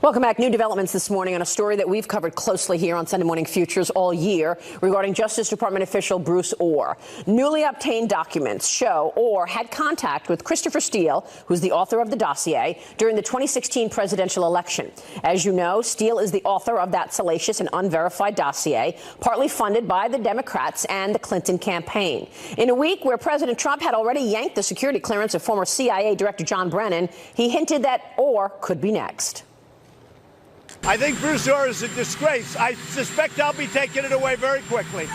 Welcome back. New developments this morning on a story that we've covered closely here on Sunday Morning Futures all year regarding Justice Department official Bruce Ohr. Newly obtained documents show Ohr had contact with Christopher Steele, who's the author of the dossier, during the 2016 presidential election. As you know, Steele is the author of that salacious and unverified dossier, partly funded by the Democrats and the Clinton campaign. In a week where President Trump had already yanked the security clearance of former CIA Director John Brennan, he hinted that Ohr could be next. I think Bruce Ohr is a disgrace. I suspect I'll be taking it away very quickly.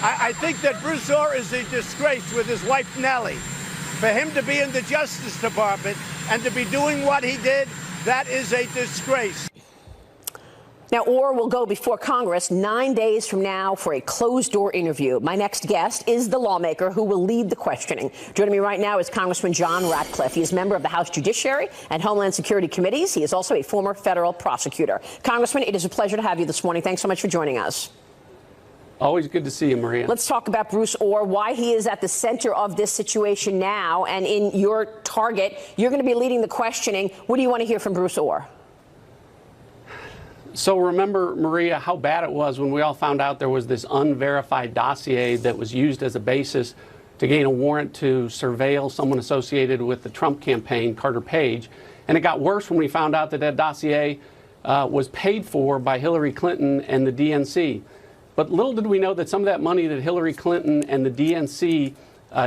I think that Bruce Ohr is a disgrace with his wife Nellie. For him to be in the Justice Department and to be doing what he did, that is a disgrace. Now, Ohr will go before Congress 9 days from now for a closed-door interview. My next guest is the lawmaker who will lead the questioning. Joining me right now is Congressman John Ratcliffe. He is a member of the House Judiciary and Homeland Security Committees. He is also a former federal prosecutor. Congressman, it is a pleasure to have you this morning. Thanks so much for joining us. Always good to see you, Maria. Let's talk about Bruce Ohr, why he is at the center of this situation now. And in your target, you're going to be leading the questioning. What do you want to hear from Bruce Ohr? So remember, Maria, how bad it was when we all found out there was this unverified dossier that was used as a basis to gain a warrant to surveil someone associated with the Trump campaign, Carter Page. And it got worse when we found out that that dossier was paid for by Hillary Clinton and the DNC. But little did we know that some of that money that Hillary Clinton and the DNC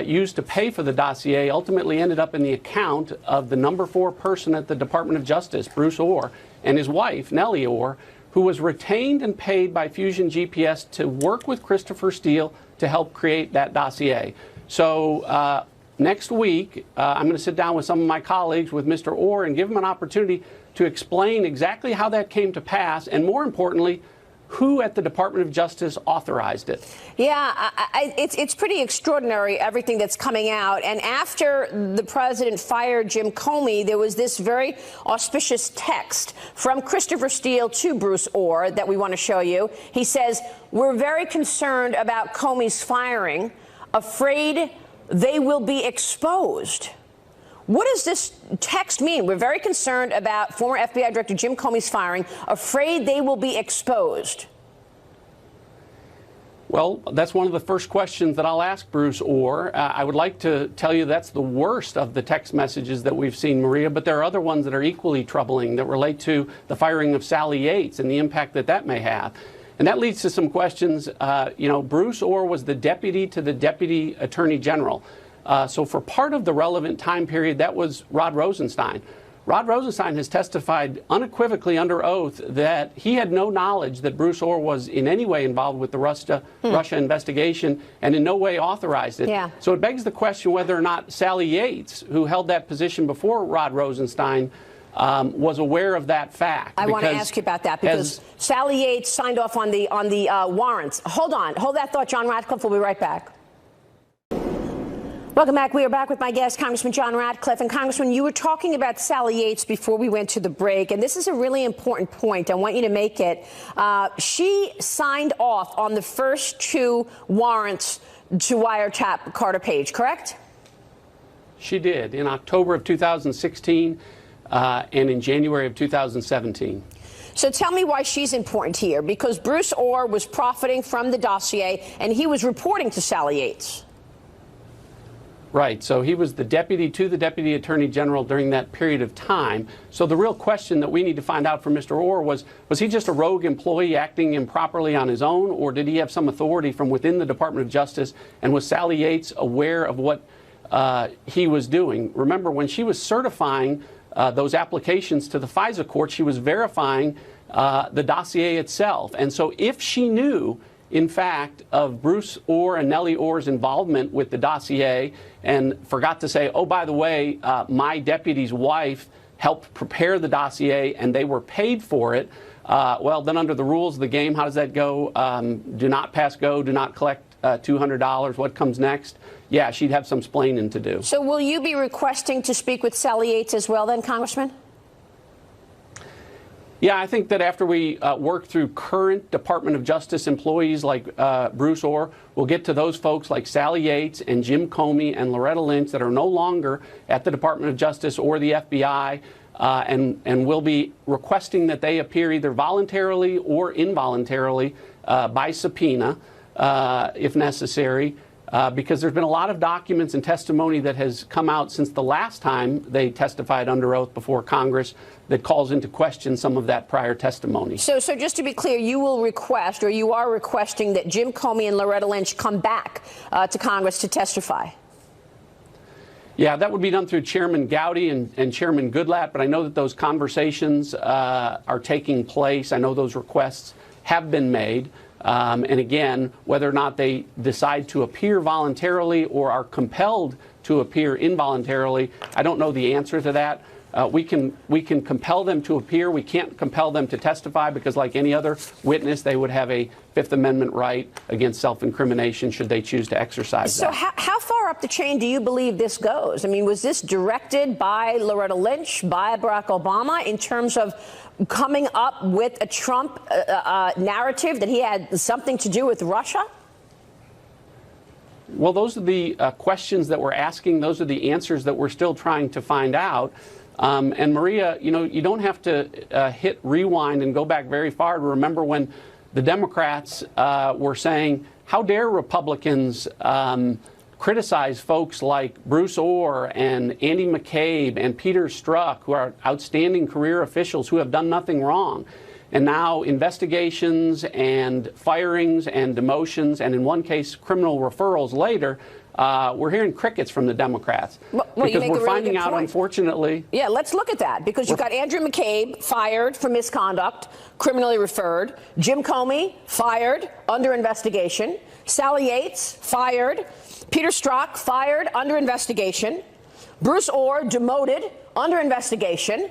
used to pay for the dossier ultimately ended up in the account of the number 4 person at the Department of Justice, Bruce Ohr, and his wife, Nellie Ohr, who was retained and paid by Fusion GPS to work with Christopher Steele to help create that dossier. So next week, I'm going to sit down with some of my colleagues with Mr. Ohr and give him an opportunity to explain exactly how that came to pass, and more importantly, who at the Department of Justice authorized it. Yeah, it's pretty extraordinary, everything that's coming out. And after the president fired Jim Comey, there was this very auspicious text from Christopher Steele to Bruce Ohr that we want to show you. He says, "We're very concerned about Comey's firing, afraid they will be exposed." What does this text mean? We're very concerned about former FBI Director Jim Comey's firing, afraid they will be exposed. Well, that's one of the first questions that I'll ask Bruce Ohr. I would like to tell you that's the worst of the text messages that we've seen, Maria, but there are other ones that are equally troubling that relate to the firing of Sally Yates and the impact that that may have. And that leads to some questions. Bruce Ohr was the deputy to the Deputy Attorney General. So for part of the relevant time period, that was Rod Rosenstein. Rod Rosenstein has testified unequivocally under oath that he had no knowledge that Bruce Ohr was in any way involved with the Russia investigation and in no way authorized it. Yeah. So it begs the question whether or not Sally Yates, who held that position before Rod Rosenstein, was aware of that fact. I want to ask you about that because Sally Yates signed off on the warrants. Hold that thought. John Ratcliffe will be right back. Welcome back. We are back with my guest, Congressman John Ratcliffe. And Congressman, you were talking about Sally Yates before we went to the break, and this is a really important point. I want you to make it. She signed off on the first 2 warrants to wiretap Carter Page, correct? She did, in October of 2016 and in January of 2017. So tell me why she's important here, because Bruce Ohr was profiting from the dossier, and he was reporting to Sally Yates. Right. So he was the deputy to the Deputy Attorney General during that period of time. So the real question that we need to find out from Mr. Ohr was he just a rogue employee acting improperly on his own, or did he have some authority from within the Department of Justice? And was Sally Yates aware of what he was doing? Remember, when she was certifying those applications to the FISA court, she was verifying the dossier itself. And so if she knew, in fact, of Bruce Ohr and Nellie Ohr's involvement with the dossier and forgot to say, oh, by the way, my deputy's wife helped prepare the dossier and they were paid for it, well, then under the rules of the game, how does that go? Do not pass go, do not collect $200. What comes next? Yeah, she'd have some splaining to do. So will you be requesting to speak with Sally Yates as well then, Congressman? Yeah, I think that after we work through current Department of Justice employees like Bruce Ohr, we'll get to those folks like Sally Yates and Jim Comey and Loretta Lynch that are no longer at the Department of Justice or the FBI, and we'll be requesting that they appear either voluntarily or involuntarily by subpoena, if necessary. Because there's been a lot of documents and testimony that has come out since the last time they testified under oath before Congress that calls into question some of that prior testimony. So just to be clear, you will request, or you are requesting, that Jim Comey and Loretta Lynch come back to Congress to testify? Yeah, that would be done through Chairman Gowdy and Chairman Goodlatte, but I know that those conversations are taking place. I know those requests have been made. And again, whether or not they decide to appear voluntarily or are compelled to appear involuntarily, I don't know the answer to that. We can compel them to appear. We can't compel them to testify because, like any other witness, they would have a Fifth Amendment right against self-incrimination should they choose to exercise that. So how far up the chain do you believe this goes? I mean, was this directed by Loretta Lynch, by Barack Obama, in terms of coming up with a Trump narrative that he had something to do with Russia? Well, those are the questions that we're asking. Those are the answers that we're still trying to find out. And Maria, you know, you don't have to hit rewind and go back very far to remember when the Democrats were saying, how dare Republicans criticize folks like Bruce Ohr and Andy McCabe and Peter Strzok, who are outstanding career officials who have done nothing wrong. And now investigations and firings and demotions, and in one case, criminal referrals later, we're hearing crickets from the Democrats. Well, because we're finding out, unfortunately. Yeah, let's look at that, because you've got Andrew McCabe fired for misconduct, criminally referred. Jim Comey fired, under investigation. Sally Yates fired. Peter Strzok fired, under investigation. Bruce Ohr demoted, under investigation.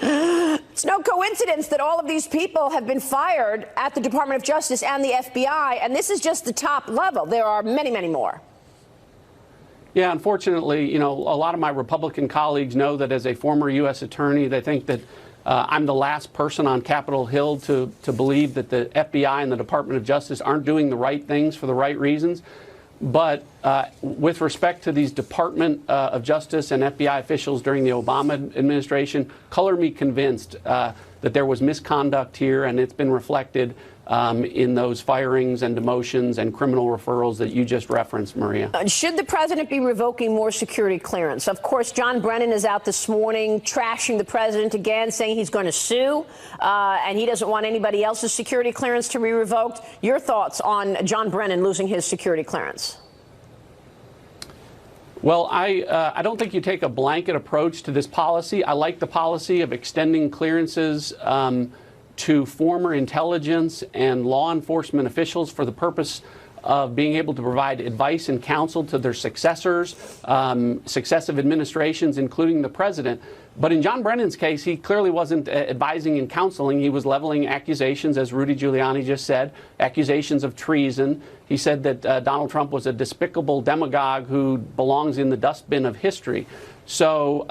It's no coincidence that all of these people have been fired at the Department of Justice and the FBI, and this is just the top level. There are many, many more. Yeah, unfortunately, you know, a lot of my Republican colleagues know that as a former U.S. attorney, they think that I'm the last person on Capitol Hill to believe that the FBI and the Department of Justice aren't doing the right things for the right reasons. But with respect to these Department of Justice and FBI officials during the Obama administration, color me convinced that there was misconduct here, and it's been reflected in those firings and demotions and criminal referrals that you just referenced, Maria. Should the president be revoking more security clearance? Of course, John Brennan is out this morning trashing the president again, saying he's going to sue, and he doesn't want anybody else's security clearance to be revoked. Your thoughts on John Brennan losing his security clearance? Well, I don't think you take a blanket approach to this policy. I like the policy of extending clearances to former intelligence and law enforcement officials for the purpose of being able to provide advice and counsel to their successors, successive administrations, including the president. But in John Brennan's case, he clearly wasn't advising and counseling. He was leveling accusations, as Rudy Giuliani just said, accusations of treason. He said that Donald Trump was a despicable demagogue who belongs in the dustbin of history. So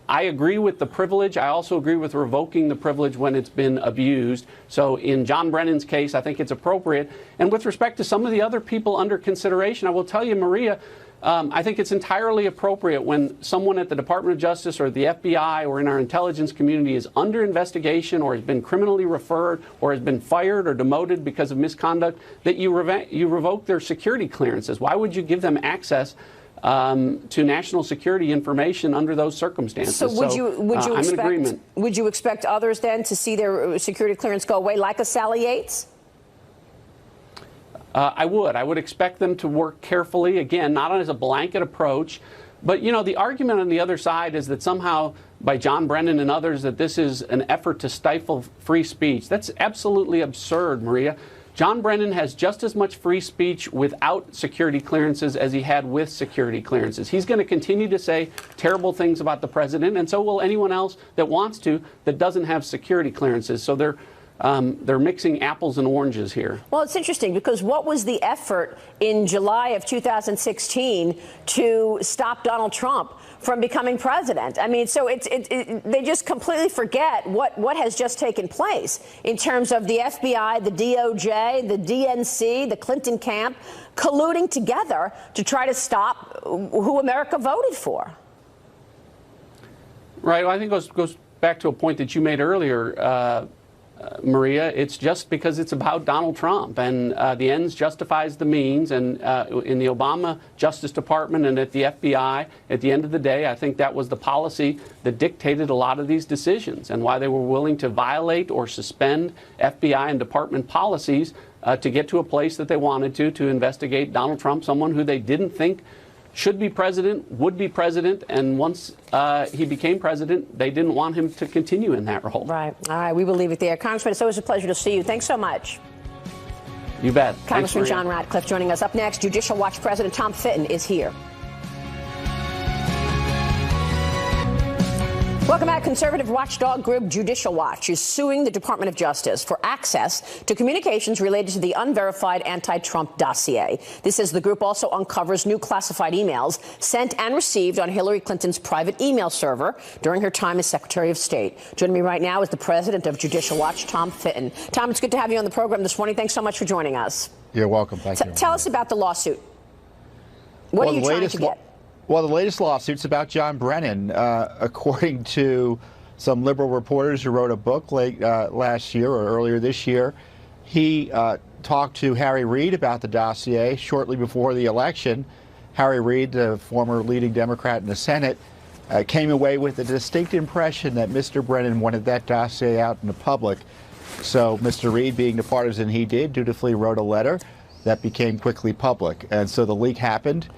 I agree with the privilege. I also agree with revoking the privilege when it's been abused. So in John Brennan's case, I think it's appropriate. And with respect to some of the other people under consideration, I will tell you, Maria, I think it's entirely appropriate when someone at the Department of Justice or the FBI or in our intelligence community is under investigation or has been criminally referred or has been fired or demoted because of misconduct, that you revoke their security clearances. Why would you give them access to national security information under those circumstances? So would you expect others then to see their security clearance go away, like a Sally Yates? I would expect them to work carefully, again, not as a blanket approach. But, you know, the argument on the other side is that somehow by John Brennan and others that this is an effort to stifle free speech. That's absolutely absurd, Maria. John Brennan has just as much free speech without security clearances as he had with security clearances. He's going to continue to say terrible things about the president, and so will anyone else that wants to, that doesn't have security clearances. So they're mixing apples and oranges here. Well, it's interesting because what was the effort in July of 2016 to stop Donald Trump from becoming president? I mean, so they just completely forget what has just taken place in terms of the FBI, the DOJ, the DNC, the Clinton camp colluding together to try to stop who America voted for. Right. Well, I think it goes back to a point that you made earlier, Maria. It's just because it's about Donald Trump, and the ends justifies the means. And in the Obama Justice Department and at the FBI, at the end of the day, I think that was the policy that dictated a lot of these decisions and why they were willing to violate or suspend FBI and department policies to get to a place that they wanted to investigate Donald Trump, someone who they didn't think should be president, would be president, and once he became president, they didn't want him to continue in that role. Right. All right, we will leave it there. Congressman, it's always a pleasure to see you. Thanks so much. You bet. Congressman John Ratcliffe joining us. Up next, Judicial Watch President Tom Fitton is here. Welcome back. Conservative watchdog group Judicial Watch is suing the Department of Justice for access to communications related to the unverified anti-Trump dossier. This as the group also uncovers new classified emails sent and received on Hillary Clinton's private email server during her time as Secretary of State. Joining me right now is the president of Judicial Watch, Tom Fitton. Tom, it's good to have you on the program this morning. Thanks so much for joining us. You're welcome. Thank you. Tell us about the lawsuit. What are you trying to get? Well, the latest lawsuit's about John Brennan. According to some liberal reporters who wrote a book late last year or earlier this year, he talked to Harry Reid about the dossier shortly before the election. Harry Reid, the former leading Democrat in the Senate, came away with a distinct impression that Mr. Brennan wanted that dossier out in the public. So Mr. Reid, being the partisan he did, dutifully wrote a letter that became quickly public. And so the leak happened.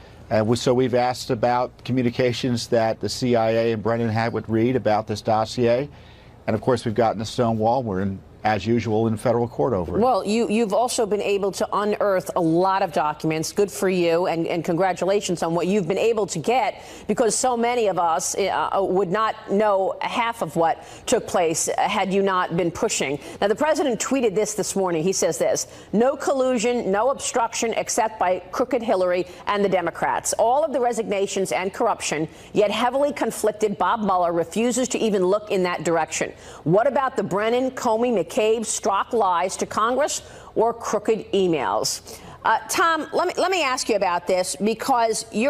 So we've asked about communications that the CIA and Brennan had with Reid about this dossier. And, of course, we've gotten a stone wall. We're, as usual, in federal court over it. Well, you've also been able to unearth a lot of documents. Good for you, and congratulations on what you've been able to get, because so many of us would not know half of what took place had you not been pushing. Now, the president tweeted this morning. He says this: no collusion, no obstruction except by crooked Hillary and the Democrats. All of the resignations and corruption, yet heavily conflicted Bob Mueller refuses to even look in that direction. What about the Brennan, Comey, McCabe, Strzok lies to Congress or crooked emails? Tom, let me ask you about this, because you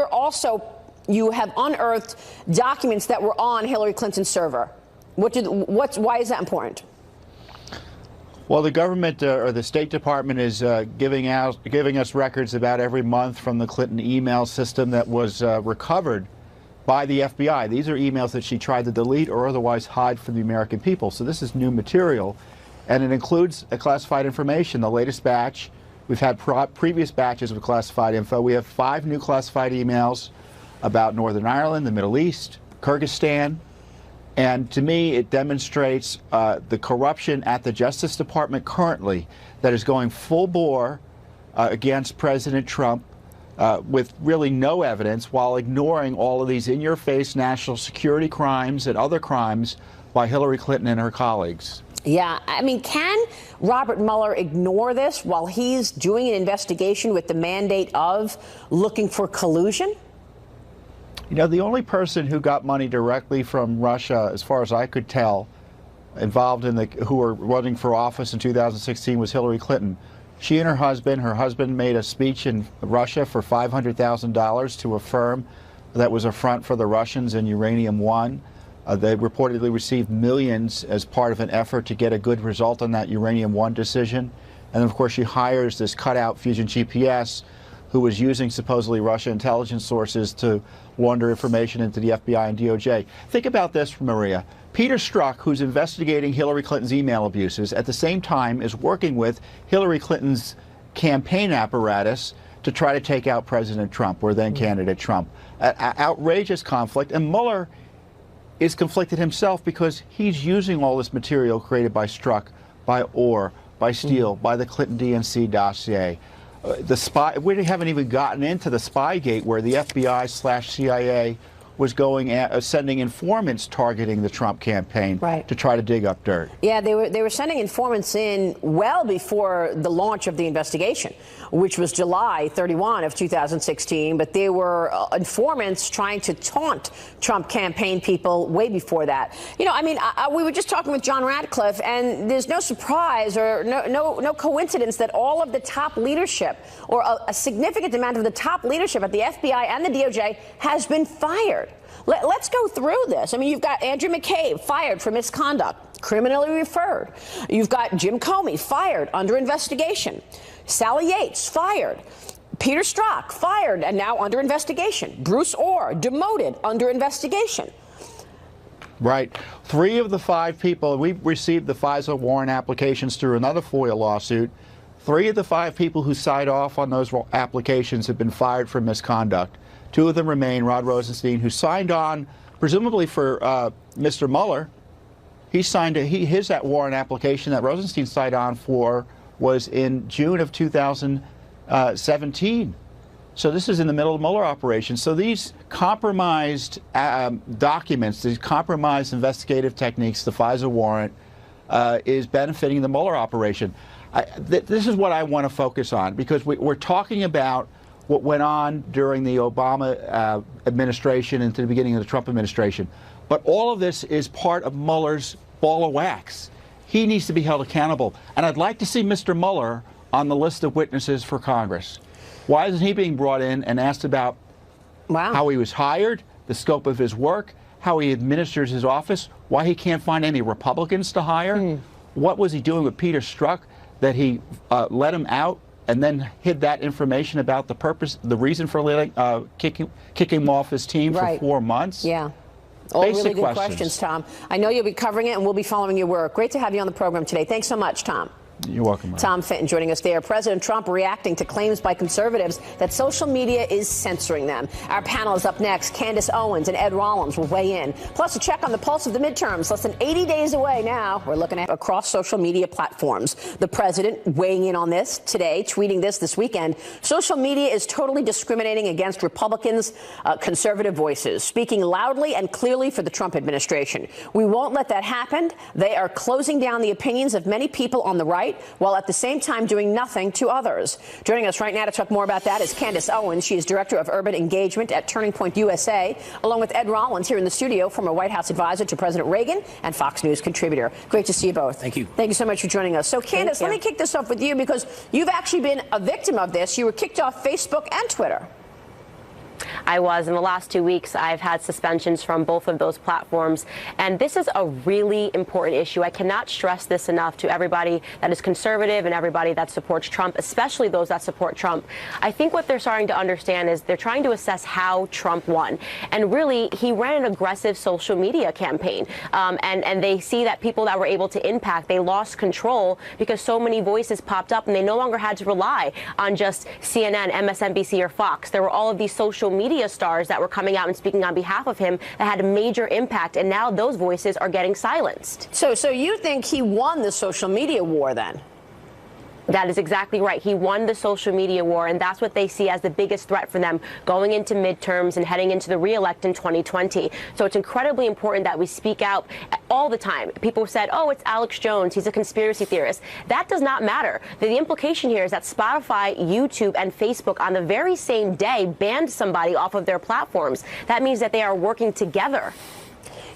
have unearthed documents that were on Hillary Clinton's server. Why is that important? Well, the government or the State Department is giving us records about every month from the Clinton email system that was recovered by the FBI. These are emails that she tried to delete or otherwise hide from the American people. So this is new material. And it includes classified information. The latest batch, we've had previous batches of classified info. We have 5 new classified emails about Northern Ireland, the Middle East, Kyrgyzstan. And to me, it demonstrates the corruption at the Justice Department currently that is going full bore against President Trump with really no evidence, while ignoring all of these in-your-face national security crimes and other crimes by Hillary Clinton and her colleagues. Yeah, I mean, can Robert Mueller ignore this while he's doing an investigation with the mandate of looking for collusion? You know, the only person who got money directly from Russia, as far as I could tell, involved in who were running for office in 2016 was Hillary Clinton. She and her husband made a speech in Russia for $500,000 to affirm that was a front for the Russians in Uranium One. They reportedly received millions as part of an effort to get a good result on that Uranium One decision. And of course, she hires this cutout Fusion GPS, who was using supposedly Russian intelligence sources to launder information into the FBI and DOJ. Think about this, Maria. Peter Strzok, who's investigating Hillary Clinton's email abuses, at the same time is working with Hillary Clinton's campaign apparatus to try to take out President Trump, or then candidate Trump. Outrageous conflict. And Mueller is conflicted himself because he's using all this material created by Strzok, by Orr, by Steele, by the Clinton DNC dossier. We haven't even gotten into the Spygate, where the FBI/CIA was sending informants targeting the Trump campaign right. to try to dig up dirt. Yeah, they were sending informants in well before the launch of the investigation, which was July 31 of 2016. But they were informants trying to taunt Trump campaign people way before that. You know, I mean, we were just talking with John Ratcliffe, and there's no surprise or no coincidence that all of the top leadership, or a significant amount of the top leadership at the FBI and the DOJ, has been fired. Let's go through this. I mean, you've got Andrew McCabe fired for misconduct, criminally referred. You've got Jim Comey fired, under investigation. Sally Yates fired. Peter Strzok fired and now under investigation. Bruce Ohr demoted, under investigation. Right. 3 of the 5 people, we received the FISA warrant applications through another FOIA lawsuit. 3 of the 5 people who signed off on those applications have been fired for misconduct. 2 of them remain. Rod Rosenstein, who signed on, presumably for Mr. Mueller, his warrant application that Rosenstein signed on for was in June of 2017. So this is in the middle of the Mueller operation. So these compromised documents, these compromised investigative techniques, the FISA warrant, is benefiting the Mueller operation. This is what I want to focus on, because we're talking about what went on during the Obama administration into the beginning of the Trump administration. But all of this is part of Mueller's ball of wax. He needs to be held accountable. And I'd like to see Mr. Mueller on the list of witnesses for Congress. Why isn't he being brought in and asked about how he was hired, the scope of his work, how he administers his office, why he can't find any Republicans to hire? What was he doing with Peter Strzok that he let him out and then hid that information about the purpose, the reason for kicking him off his team for 4 months? Yeah. All really good questions, Tom. I know you'll be covering it, and we'll be following your work. Great to have you on the program today. Thanks so much, Tom. You're welcome. Tom Fitton joining us there. President Trump reacting to claims by conservatives that social media is censoring them. Our panel is up next. Candace Owens and Ed Rollins will weigh in. Plus, a check on the pulse of the midterms. Less than 80 days away now. We're looking at across social media platforms. The president weighing in on this today, tweeting this weekend. Social media is totally discriminating against Republicans' conservative voices, speaking loudly and clearly for the Trump administration. We won't let that happen. They are closing down the opinions of many people on the right, while at the same time doing nothing to others. Joining us right now to talk more about that is Candace Owens. She is Director of Urban Engagement at Turning Point USA, along with Ed Rollins here in the studio, former White House advisor to President Reagan and Fox News contributor. Great to see you both. Thank you. Thank you so much for joining us. So, Candace, let me kick this off with you, because you've actually been a victim of this. You were kicked off Facebook and Twitter. I was. In the last 2 weeks, I've had suspensions from both of those platforms. And this is a really important issue. I cannot stress this enough to everybody that is conservative and everybody that supports Trump, especially those that support Trump. I think what they're starting to understand is they're trying to assess how Trump won. And really, he ran an aggressive social media campaign. And they see that people that were able to impact, they lost control because so many voices popped up and they no longer had to rely on just CNN, MSNBC, or Fox. There were all of these social media stars that were coming out and speaking on behalf of him that had a major impact, and now those voices are getting silenced. So you think he won the social media war then? That is exactly right. He won the social media war, and that's what they see as the biggest threat for them going into midterms and heading into the re-elect in 2020. So it's incredibly important that we speak out all the time. People said, oh, it's Alex Jones. He's a conspiracy theorist. That does not matter. The implication here is that Spotify, YouTube, and Facebook on the very same day banned somebody off of their platforms. That means that they are working together.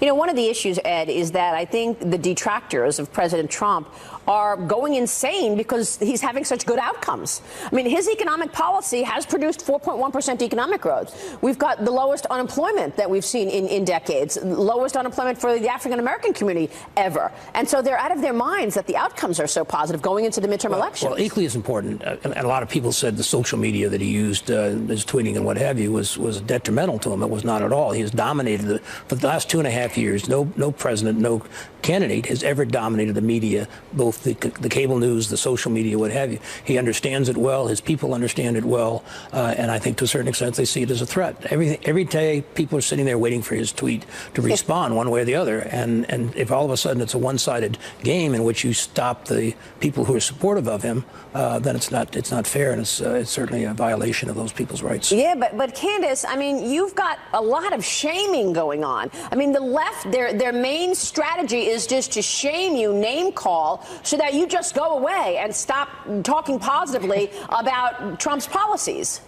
You know, one of the issues, Ed, is that I think the detractors of President Trump are going insane because he's having such good outcomes. I mean, his economic policy has produced 4.1% economic growth. We've got the lowest unemployment that we've seen in decades, lowest unemployment for the African-American community ever. And so they're out of their minds that the outcomes are so positive going into the midterm elections. Well, equally as important, and a lot of people said the social media that he used, his tweeting and what have you, was detrimental to him. It was not at all. He has dominated for the last 2.5 years. No president, no candidate has ever dominated the media, both both the cable news, the social media, what have you. He understands it well. His people understand it well. And I think to a certain extent they see it as a threat. Every day people are sitting there waiting for his tweet to respond one way or the other. And if all of a sudden it's a one-sided game in which you stop the people who are supportive of him, then it's not fair, and it's certainly a violation of those people's rights. Yeah, but Candace, I mean, you've got a lot of shaming going on. I mean, the left, their main strategy is just to shame you, name call, so that you just go away and stop talking positively about Trump's policies.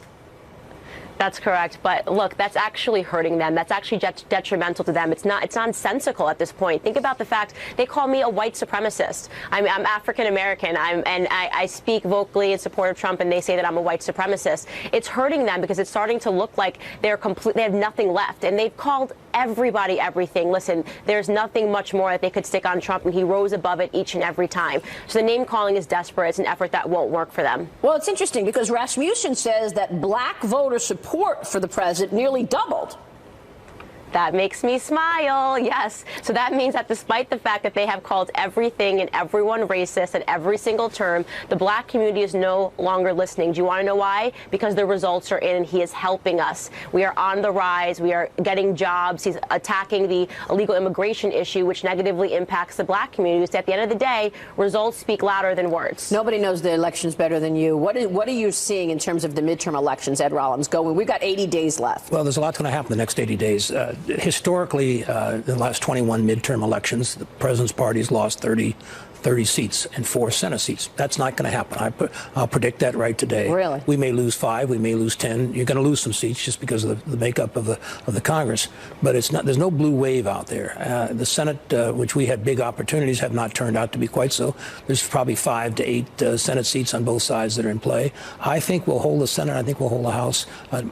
That's correct. But look, that's actually hurting them. That's actually detrimental to them. It's nonsensical at this point. Think about the fact they call me a white supremacist. I'm African American, and I speak vocally in support of Trump, and they say that I'm a white supremacist. It's hurting them because it's starting to look like they have nothing left, and they've called everybody everything. Listen, there's nothing much more that they could stick on Trump, and he rose above it each and every time. So the name calling is desperate. It's an effort that won't work for them. Well, it's interesting because Rasmussen says that black voter support for the president nearly doubled. That makes me smile, yes. So that means that despite the fact that they have called everything and everyone racist at every single term, the black community is no longer listening. Do you want to know why? Because the results are in and he is helping us. We are on the rise. We are getting jobs. He's attacking the illegal immigration issue, which negatively impacts the black community. So at the end of the day, results speak louder than words. Nobody knows the elections better than you. What are you seeing in terms of the midterm elections, Ed Rollins? We've got 80 days left. Well, there's a lot going to happen the next 80 days. Historically, in the last 21 midterm elections, the president's party has lost 30 seats and 4 Senate seats. That's not going to happen. I'll predict that right today. Really? We may lose 5. We may lose 10. You're going to lose some seats just because of the makeup of the Congress. But it's not. There's no blue wave out there. The Senate, which we had big opportunities, have not turned out to be quite so. There's probably 5 to 8 Senate seats on both sides that are in play. I think we'll hold the Senate. I think we'll hold the House.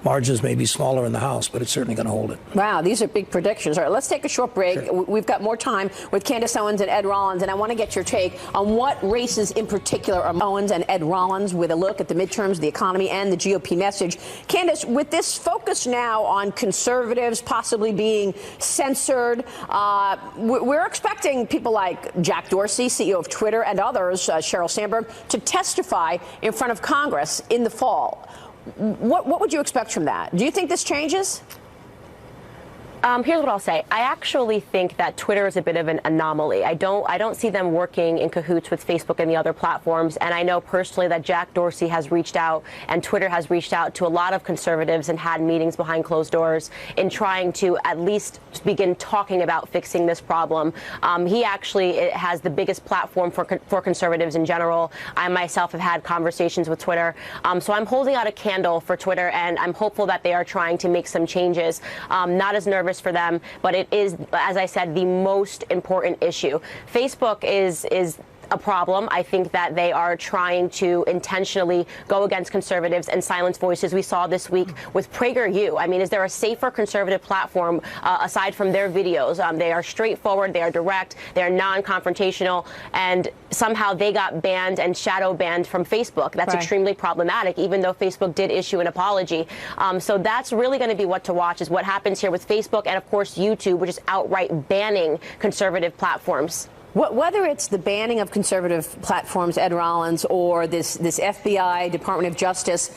Margins may be smaller in the House, but it's certainly going to hold it. Wow, these are big predictions. All right, let's take a short break. Sure. We've got more time with Candace Owens and Ed Rollins, and I want to get your take on what races in particular are Owens and Ed Rollins with a look at the midterms, the economy, and the GOP message. Candace, with this focus now on conservatives possibly being censored, we're expecting people like Jack Dorsey, CEO of Twitter, and others, Sheryl Sandberg, to testify in front of Congress in the fall. What would you expect from that? Do you think this changes? Here's what I'll say. I actually think that Twitter is a bit of an anomaly. I don't see them working in cahoots with Facebook and the other platforms. And I know personally that Jack Dorsey has reached out and Twitter has reached out to a lot of conservatives and had meetings behind closed doors in trying to at least begin talking about fixing this problem. He actually has the biggest platform for conservatives in general. I myself have had conversations with Twitter. So I'm holding out a candle for Twitter, and I'm hopeful that they are trying to make some changes. Not as nervous for them, but it is, as I said, the most important issue. Facebook is a problem. I think that they are trying to intentionally go against conservatives and silence voices. We saw this week with PragerU. I mean, is there a safer conservative platform aside from their videos? They are straightforward, they are direct, they are non-confrontational, and somehow they got banned and shadow banned from Facebook. That's extremely problematic, even though Facebook did issue an apology. So that's really going to be what to watch, is what happens here with Facebook and, of course, YouTube, which is outright banning conservative platforms. Whether it's the banning of conservative platforms, Ed Rollins, or this FBI, Department of Justice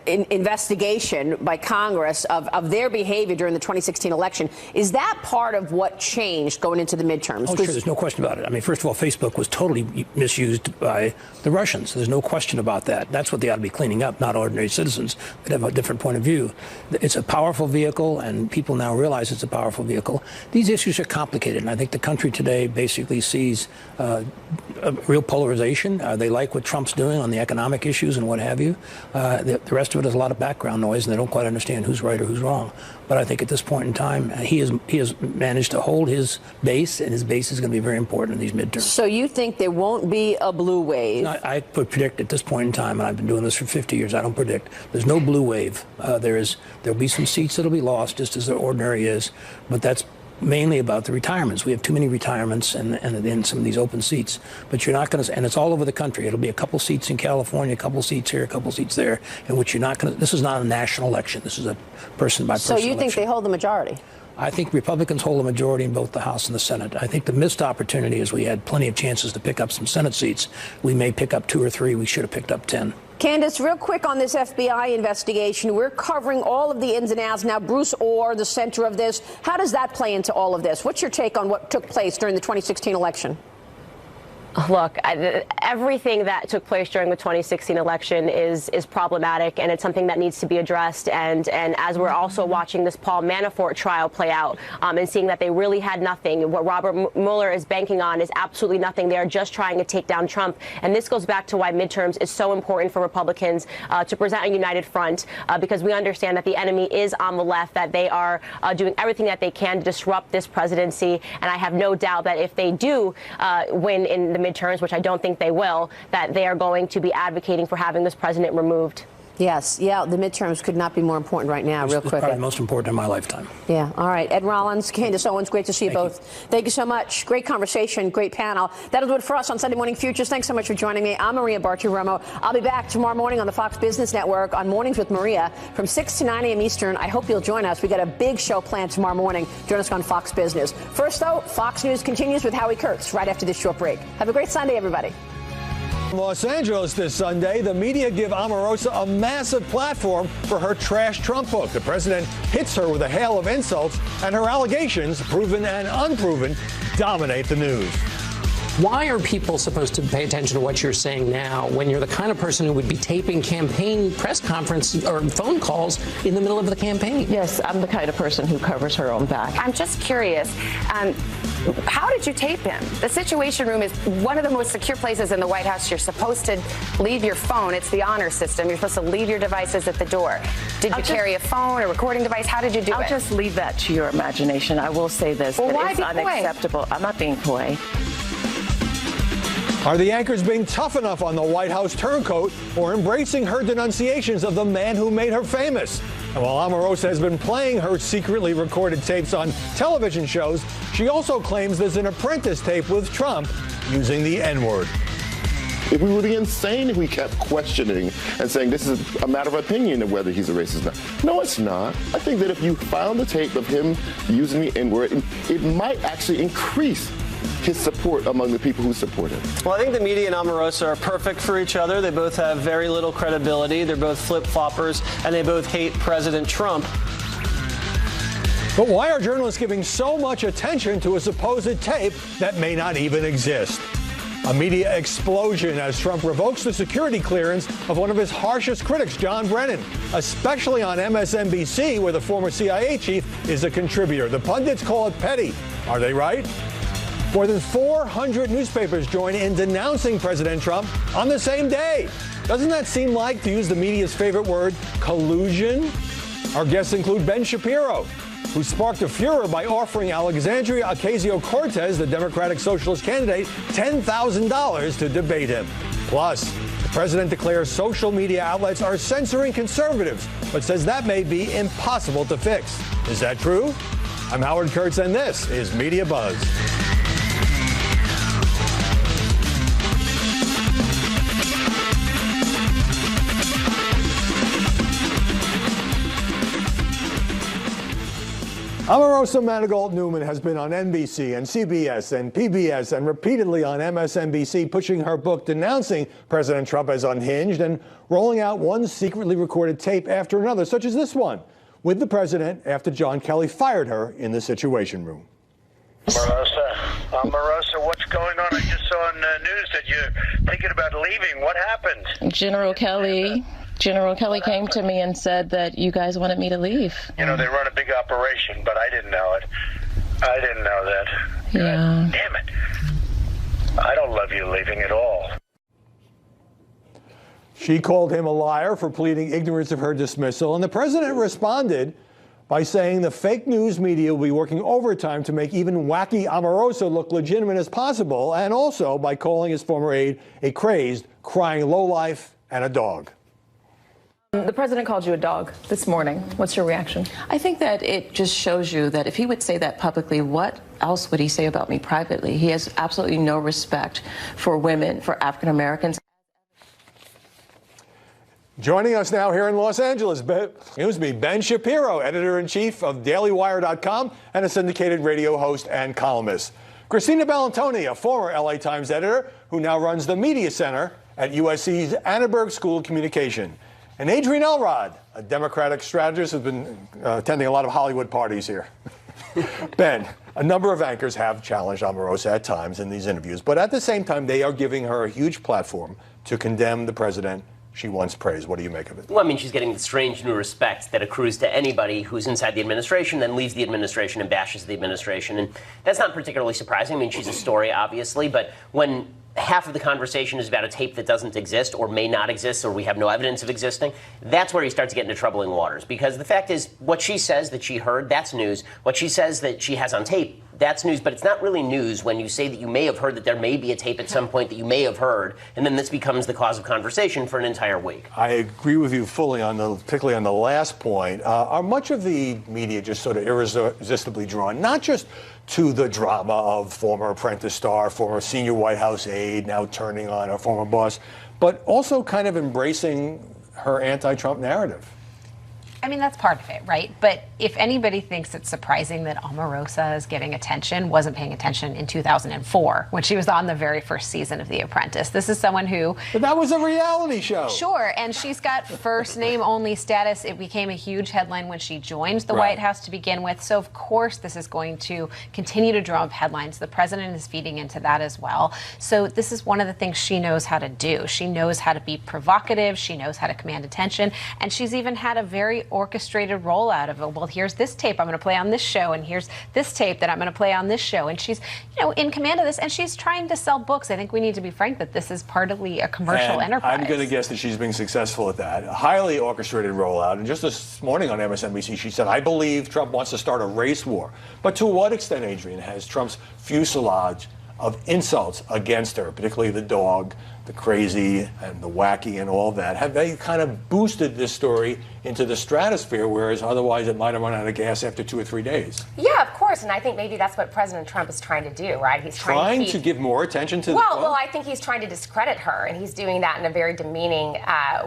investigation by Congress of their behavior during the 2016 election, is that part of what changed going into the midterms? Oh, sure, there's no question about it. I mean, first of all, Facebook was totally misused by the Russians. There's no question about that. That's what they ought to be cleaning up, not ordinary citizens that have a different point of view. It's a powerful vehicle, and people now realize it's a powerful vehicle. These issues are complicated, and I think the country today basically sees a real polarization. They like what Trump's doing on the economic issues and what have you. The rest of it is a lot of background noise, and they don't quite understand who's right or who's wrong. But I think at this point in time, he has managed to hold his base, and his base is going to be very important in these midterms. So you think there won't be a blue wave? I would predict at this point in time, and I've been doing this for 50 years, I don't predict. There's no blue wave. There'll be some seats that'll be lost, just as there ordinary is, but that's mainly about the retirements. We have too many retirements and in some of these open seats. But you're not going to, and it's all over the country. It'll be a couple seats in California, a couple seats here, a couple seats there, in which you're not going to, this is not a national election. This is a person-by-person election. So you think they hold the majority? I think Republicans hold a majority in both the House and the Senate. I think the missed opportunity is we had plenty of chances to pick up some Senate seats. We may pick up 2 or 3. We should have picked up 10. Candace, real quick on this FBI investigation. We're covering all of the ins and outs. Now, Bruce Ohr, the center of this. How does that play into all of this? What's your take on what took place during the 2016 election? Look, everything that took place during the 2016 election is problematic, and it's something that needs to be addressed. And as we're also watching this Paul Manafort trial play out and seeing that they really had nothing, what Robert Mueller is banking on is absolutely nothing. They are just trying to take down Trump. And this goes back to why midterms is so important for Republicans to present a united front, because we understand that the enemy is on the left, that they are doing everything that they can to disrupt this presidency. And I have no doubt that if they do win in the midterms, which I don't think they will, that they are going to be advocating for having this president removed. Yes. Yeah, the midterms could not be more important right now, real quick. It's probably the most important in my lifetime. Yeah. All right. Ed Rollins, Candace Owens, great to see you both. Thank you so much. Great conversation, great panel. That'll do it for us on Sunday Morning Futures. Thanks so much for joining me. I'm Maria Bartiromo. I'll be back tomorrow morning on the Fox Business Network on Mornings with Maria from 6 to 9 a.m. Eastern. I hope you'll join us. We got a big show planned tomorrow morning. Join us on Fox Business. First, though, Fox News continues with Howie Kurtz right after this short break. Have a great Sunday, everybody. Los Angeles this Sunday, the media give Omarosa a massive platform for her trash Trump book. The president hits her with a hail of insults, and her allegations, proven and unproven, dominate the news. Why are people supposed to pay attention to what you're saying now when you're the kind of person who would be taping campaign press conference or phone calls in the middle of the campaign? Yes, I'm the kind of person who covers her own back. I'm just curious. How did you tape him? The Situation Room is one of the most secure places in the White House. You're supposed to leave your phone. It's the honor system. You're supposed to leave your devices at the door. Did you carry a phone, a recording device? How did you do it? I'll just leave that to your imagination. I will say this, well, that it's unacceptable. I'm not being coy. Are the anchors being tough enough on the White House turncoat or embracing her denunciations of the man who made her famous? And while Omarosa has been playing her secretly recorded tapes on television shows, she also claims there's an apprentice tape with Trump using the N-word. If we would be insane if we kept questioning and saying this is a matter of opinion of whether he's a racist or not. No, it's not. I think that if you found the tape of him using the N-word, it might actually increase his support among the people who support him. Well, I think the media and Omarosa are perfect for each other. They both have very little credibility. They're both flip-floppers, and they both hate President Trump. But why are journalists giving so much attention to a supposed tape that may not even exist? A media explosion as Trump revokes the security clearance of one of his harshest critics, John Brennan, especially on MSNBC, where the former CIA chief is a contributor. The pundits call it petty. Are they right? More than 400 newspapers join in denouncing President Trump on the same day. Doesn't that seem like, to use the media's favorite word, collusion? Our guests include Ben Shapiro, who sparked a furor by offering Alexandria Ocasio-Cortez, the Democratic Socialist candidate, $10,000 to debate him. Plus, the president declares social media outlets are censoring conservatives, but says that may be impossible to fix. Is that true? I'm Howard Kurtz, and this is Media Buzz. Omarosa Manigault Newman has been on NBC and CBS and PBS and repeatedly on MSNBC, pushing her book denouncing President Trump as unhinged and rolling out one secretly recorded tape after another, such as this one, with the president after John Kelly fired her in the Situation Room. Omarosa, what's going on? I just saw on the news that you're thinking about leaving. What happened? General Kelly came to me and said that you guys wanted me to leave. You know, they run a big operation, but I didn't know it. I didn't know that. Yeah. Damn it. I don't love you leaving at all. She called him a liar for pleading ignorance of her dismissal, and the president responded by saying the fake news media will be working overtime to make even wacky Omarosa look legitimate as possible, and also by calling his former aide a crazed, crying lowlife and a dog. The president called you a dog this morning. What's your reaction? I think that it just shows you that if he would say that publicly, what else would he say about me privately? He has absolutely no respect for women, for African Americans. Joining us now here in Los Angeles, Ben Shapiro, editor-in-chief of DailyWire.com and a syndicated radio host and columnist. Christina Bellantoni, a former LA Times editor who now runs the Media Center at USC's Annenberg School of Communication. And Adrian Elrod, a Democratic strategist who's been attending a lot of Hollywood parties here. Ben, a number of anchors have challenged Omarosa at times in these interviews, but at the same time, they are giving her a huge platform to condemn the president she once praised. What do you make of it? Well, I mean, she's getting the strange new respect that accrues to anybody who's inside the administration, then leaves the administration and bashes the administration. And that's not particularly surprising. I mean, she's a story, obviously, but when half of the conversation is about a tape that doesn't exist or may not exist or we have no evidence of existing, that's where you start to get into troubling waters. Because the fact is, what she says that she heard, that's news. What she says that she has on tape, that's news. But it's not really news when you say that you may have heard that there may be a tape at some point that you may have heard, and then this becomes the cause of conversation for an entire week. I agree with you fully particularly on the last point. Are much of the media just sort of irresistibly drawn, not just to the drama of former Apprentice star, former senior White House aide, now turning on her former boss, but also kind of embracing her anti-Trump narrative? I mean, that's part of it, right? But if anybody thinks it's surprising that Omarosa is getting attention, wasn't paying attention in 2004 when she was on the very first season of The Apprentice. This is someone who... But that was a reality show. Sure, and she's got first name only status. It became a huge headline when she joined the White House to begin with. So, of course, this is going to continue to draw up headlines. The president is feeding into that as well. So this is one of the things she knows how to do. She knows how to be provocative. She knows how to command attention. And she's even had a very orchestrated rollout of, well, here's this tape I'm going to play on this show, and here's this tape that I'm going to play on this show. And she's, in command of this, and she's trying to sell books. I think we need to be frank that this is partly a commercial enterprise. I'm going to guess that she's being successful at that. A highly orchestrated rollout. And just this morning on MSNBC, she said, I believe Trump wants to start a race war. But to what extent, Adrian, has Trump's fuselage of insults against her, particularly the dog, the crazy and the wacky and all that, have they kind of boosted this story into the stratosphere, whereas otherwise it might have run out of gas after 2 or 3 days? Yeah, of course, and I think maybe that's what President Trump is trying to do, right? He's trying to give more attention to well, I think he's trying to discredit her, and he's doing that in a very demeaning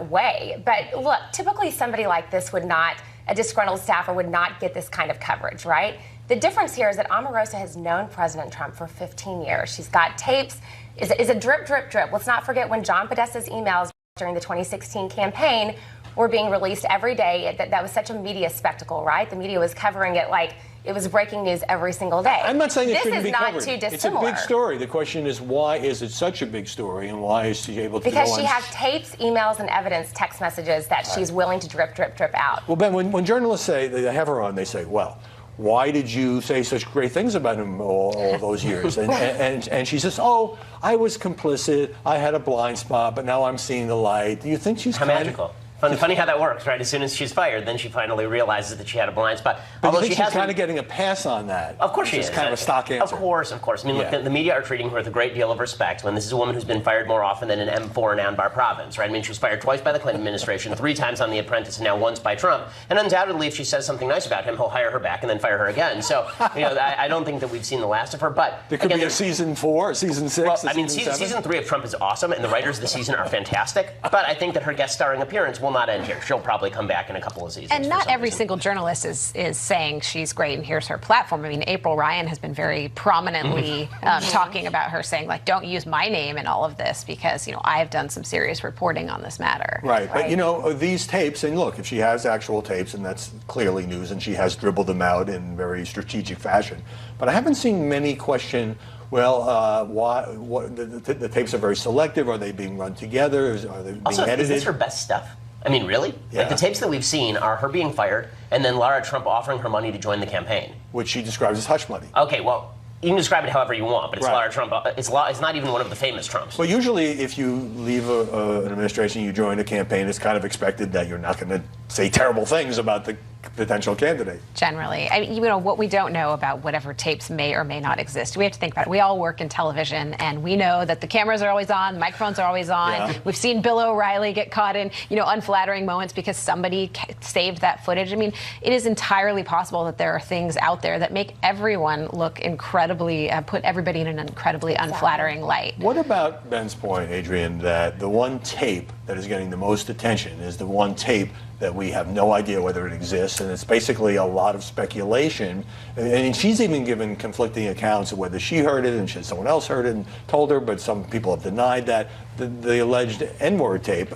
way. But look, typically somebody like this would not, a disgruntled staffer would not get this kind of coverage, right? The difference here is that Omarosa has known President Trump for 15 years. She's got tapes. Is a drip, drip, drip. Let's not forget when John Podesta's emails during the 2016 campaign were being released every day. That was such a media spectacle, right? The media was covering it like it was breaking news every single day. I'm not saying it shouldn't be covered. This is not too dissimilar. It's a big story. The question is, why is it such a big story, and why is she able to Because she has tapes, emails, and evidence, text messages that she's willing to drip, drip, drip out. Well, Ben, when journalists say, they have her on, they say, well, why did you say such great things about him all those years? And she says, oh, I was complicit. I had a blind spot, but now I'm seeing the light. Do you think she's how magical? Funny how that works, right? As soon as she's fired, then she finally realizes that she had a blind spot. But although she's kind of getting a pass on that. Of course she is. It's kind of a stock answer. Of course. I mean, look, the media are treating her with a great deal of respect when this is a woman who's been fired more often than an M4 in Anbar province, right? I mean, she was fired twice by the Clinton administration, 3 times on The Apprentice, and now once by Trump. And undoubtedly, if she says something nice about him, he'll hire her back and then fire her again. So, I don't think that we've seen the last of her. But there could be a season 4, season 6. Well, I mean, season 3 of Trump is awesome, and the writers of the season are fantastic. But I think that her guest starring appearance will not end here. She'll probably come back in a couple of seasons. And not every single journalist is saying she's great and here's her platform. I mean, April Ryan has been very prominently talking about her, saying, like, don't use my name in all of this because, I've done some serious reporting on this matter. Right. But, these tapes, and look, if she has actual tapes, and that's clearly news, and she has dribbled them out in very strategic fashion. But I haven't seen many question, well, the tapes are very selective. Are they being run together? Are they being edited? Is this her best stuff? I mean, really? Yeah. Like, the tapes that we've seen are her being fired and then Lara Trump offering her money to join the campaign. Which she describes as hush money. Okay, well, you can describe it however you want, but it's Lara Trump. It's not even one of the famous Trumps. Well, usually if you leave an administration, you join a campaign, it's kind of expected that you're not going to say terrible things about the potential candidate. Generally, I mean, what we don't know about whatever tapes may or may not exist. We have to think about it. We all work in television, and we know that the cameras are always on, the microphones are always on. Yeah. We've seen Bill O'Reilly get caught in, unflattering moments because somebody saved that footage. I mean, it is entirely possible that there are things out there that make everyone look incredibly, put everybody in an incredibly unflattering light. What about Ben's point, Adrian, that the one tape that is getting the most attention is the one tape that we have no idea whether it exists, and it's basically a lot of speculation. And she's even given conflicting accounts of whether she heard it and someone else heard it and told her, but some people have denied that. The alleged N-word tape,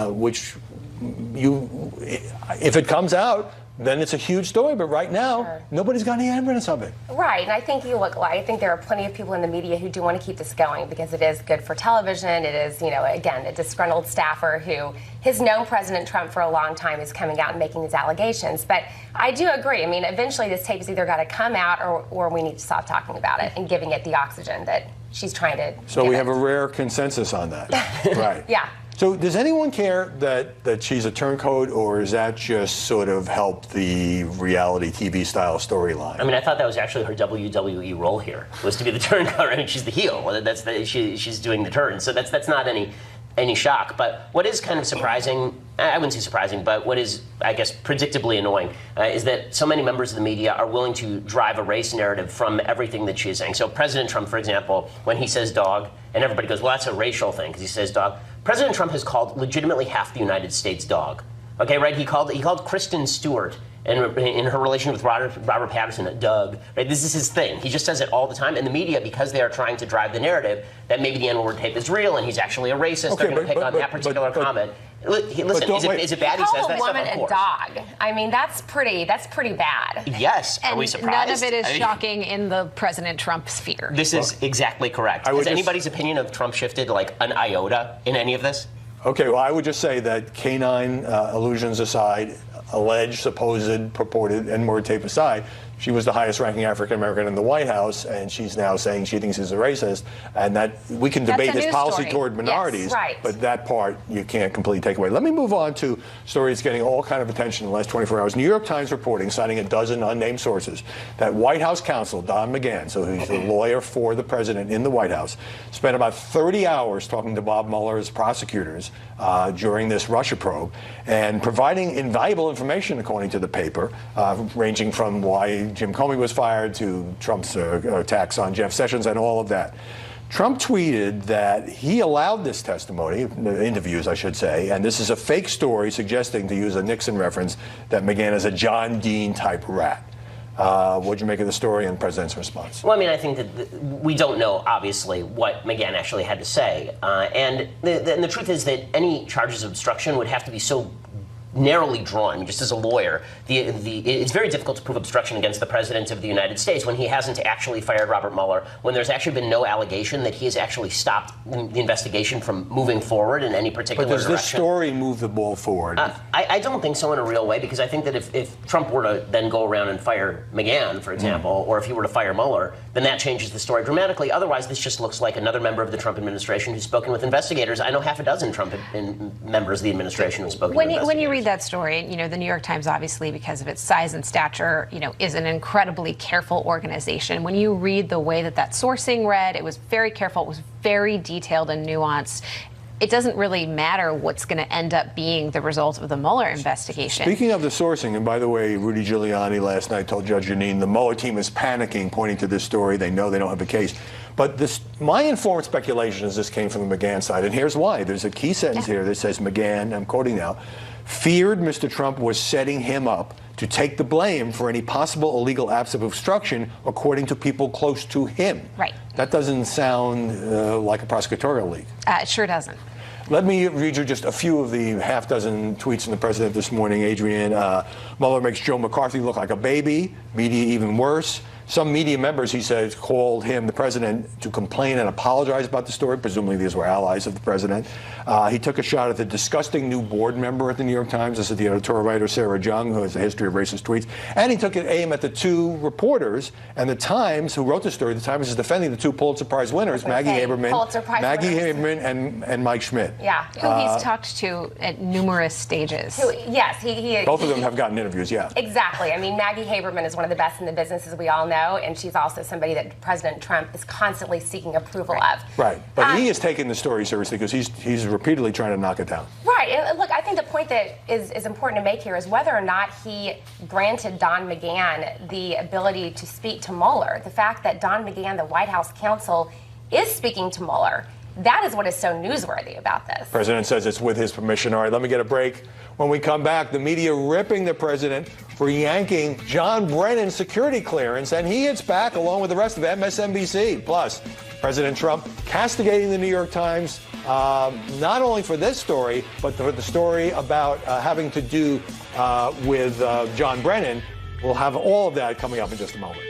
which if it comes out, then it's a huge story. But right now, nobody's got any evidence of it. Right, and I think I think there are plenty of people in the media who do want to keep this going because it is good for television. It is, again, a disgruntled staffer who has known President Trump for a long time is coming out and making these allegations. But I do agree. I mean, eventually this tape has either got to come out or we need to stop talking about it and giving it the oxygen that she's trying to So we have a rare consensus on that. Right. Yeah. So does anyone care that she's a turncoat, or is that just sort of help the reality TV style storyline? I mean, I thought that was actually her WWE role here, was to be the turncoat. I mean, she's the heel. She's doing the turn. So that's not any shock. But what is kind of surprising, I wouldn't say surprising, but what is, I guess, predictably annoying is that so many members of the media are willing to drive a race narrative from everything that she is saying. So President Trump, for example, when he says dog, and everybody goes, well, that's a racial thing because he says dog. President Trump has called legitimately half the United States dog. Okay, right? He called Kristen Stewart in her relation with Robert Patterson, Doug. Right? This is his thing. He just says it all the time. And the media, because they are trying to drive the narrative that maybe the N-word tape is real and he's actually a racist, they're going to pick on that particular comment. Listen, is it bad he says that stuff? Call a woman a dog. I mean, that's pretty bad. Yes. Are we surprised? None of it is shocking in the President Trump sphere. This is exactly correct. Has anybody's opinion of Trump shifted like an iota in any of this? Okay, well, I would just say that canine allusions aside, alleged, supposed, purported N-word tape aside, she was the highest-ranking African-American in the White House, and she's now saying she thinks he's a racist, and that we can debate his policy toward minorities, yes, right. But that part you can't completely take away. Let me move on to stories getting all kind of attention in the last 24 hours. New York Times reporting, citing a dozen unnamed sources, that White House counsel Don McGahn, so he's the lawyer for the president in the White House, spent about 30 hours talking to Bob Mueller's prosecutors during this Russia probe, and providing invaluable information, according to the paper, ranging from why Jim Comey was fired to Trump's attacks on Jeff Sessions and all of that. Trump tweeted that he allowed this testimony, interviews I should say, and this is a fake story suggesting, to use a Nixon reference, that McGahn is a John Dean type rat. What'd you make of the story and the president's response? Well, I mean, I think that we don't know, obviously, what McGahn actually had to say. And the truth is that any charges of obstruction would have to be so narrowly drawn. Just as a lawyer, it's very difficult to prove obstruction against the President of the United States when he hasn't actually fired Robert Mueller, when there's actually been no allegation that he has actually stopped the investigation from moving forward in any particular direction. But does this story move the ball forward? I don't think so in a real way, because I think that if Trump were to then go around and fire McGahn, for example, or if he were to fire Mueller, then that changes the story dramatically. Otherwise, this just looks like another member of the Trump administration who's spoken with investigators. I know half a dozen Trump members of the administration who've spoken with investigators. When you read that story, the New York Times, obviously, because of its size and stature, is an incredibly careful organization. When you read the way that sourcing read, it was very careful, it was very detailed and nuanced. It doesn't really matter what's going to end up being the result of the Mueller investigation. Speaking of the sourcing, and by the way, Rudy Giuliani last night told Judge Jeanine the Mueller team is panicking, pointing to this story. They know they don't have a case. But my informed speculation is this came from the McGahn side, and here's why. There's a key sentence here that says McGahn, I'm quoting now, feared Mr. Trump was setting him up to take the blame for any possible illegal acts of obstruction, according to people close to him. Right. That doesn't sound like a prosecutorial leak. It sure doesn't. Let me read you just a few of the half dozen tweets from the president this morning, Adrian. Mueller makes Joe McCarthy look like a baby. Media even worse. Some media members, he says, called him, the president, to complain and apologize about the story. Presumably these were allies of the president. He took a shot at the disgusting new board member at the New York Times. This is the editorial writer, Sarah Jung, who has a history of racist tweets. And he took an aim at the two reporters and the Times, who wrote the story. The Times is defending the two Pulitzer Prize winners, Maggie Haberman and Mike Schmidt. Yeah, who he's talked to at numerous stages. Yes, he both of them have gotten interviews, yeah. Exactly. I mean, Maggie Haberman is one of the best in the business, as we all know, and she's also somebody that President Trump is constantly seeking approval of. Right. But he is taking the story seriously because he's repeatedly trying to knock it down. Right. And look, I think the point that is important to make here is whether or not he granted Don McGahn the ability to speak to Mueller. The fact that Don McGahn, the White House counsel, is speaking to Mueller. That is what is so newsworthy about this. The president says it's with his permission. All right, let me get a break. When we come back, the media ripping the president for yanking John Brennan's security clearance, and he hits back along with the rest of MSNBC. Plus, President Trump castigating the New York Times, not only for this story, but for the story about having to do with John Brennan. We'll have all of that coming up in just a moment.